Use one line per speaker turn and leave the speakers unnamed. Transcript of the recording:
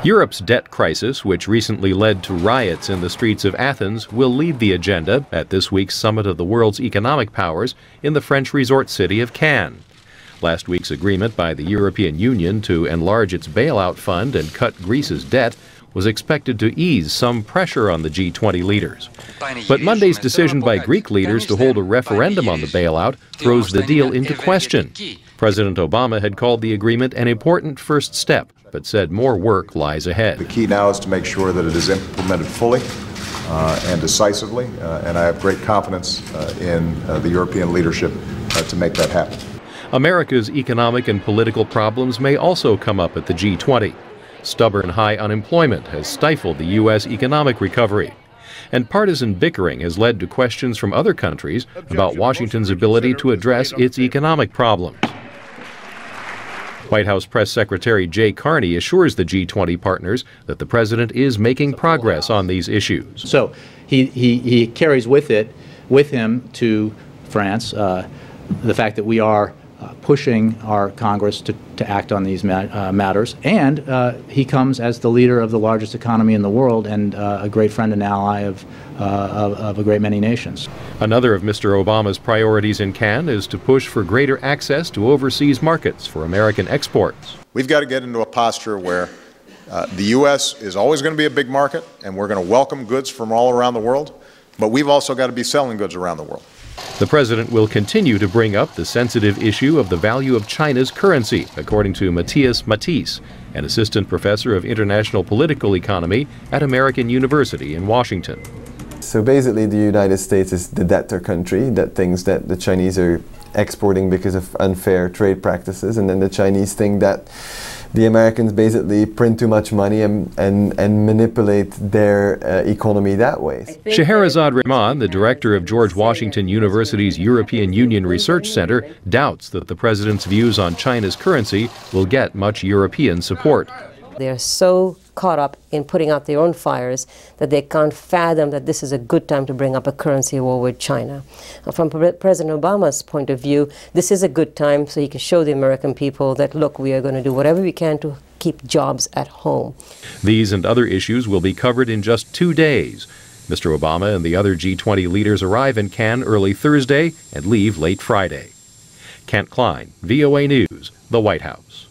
Europe's debt crisis, which recently led to riots in the streets of Athens, will lead the agenda at this week's summit of the world's economic powers in the French resort city of Cannes. Last week's agreement by the European Union to enlarge its bailout fund and cut Greece's debt was expected to ease some pressure on the G20 leaders. But Monday's decision by Greek leaders to hold a referendum on the bailout throws the deal into question. President Obama had called the agreement an important first step, but said more work lies ahead.
The key now is to make sure that it is implemented fully and decisively, and I have great confidence in the European leadership to make that happen.
America's economic and political problems may also come up at the G20. Stubborn high unemployment has stifled the U.S. economic recovery. And partisan bickering has led to questions from other countries about Washington's ability to address its economic problems. White House Press Secretary Jay Carney assures the G20 partners that the president is making progress on these issues.
So he carries with him to France the fact that we are pushing our Congress to act on these matters, and he comes as the leader of the largest economy in the world and a great friend and ally of a great many nations.
Another of Mr. Obama's priorities in Cannes is to push for greater access to overseas markets for American exports.
We've got to get into a posture where the U.S. is always going to be a big market, and we're going to welcome goods from all around the world, but we've also got to be selling goods around the world.
The president will continue to bring up the sensitive issue of the value of China's currency, according to Matthias Matisse, an assistant professor of international political economy at American University in Washington.
So basically the United States is the debtor country that thinks that the Chinese are exporting because of unfair trade practices, and then the Chinese think that the Americans basically print too much money and manipulate their economy that way.
Scheherazade Rehman, the director of George Washington University's European Union Research Center, doubts that the president's views on China's currency will get much European support.
They're so caught up in putting out their own fires that they can't fathom that this is a good time to bring up a currency war with China. From President Obama's point of view, this is a good time so he can show the American people that, look, we are going to do whatever we can to keep jobs at home.
These and other issues will be covered in just 2 days. Mr. Obama and the other G20 leaders arrive in Cannes early Thursday and leave late Friday. Kent Klein, VOA News, the White House.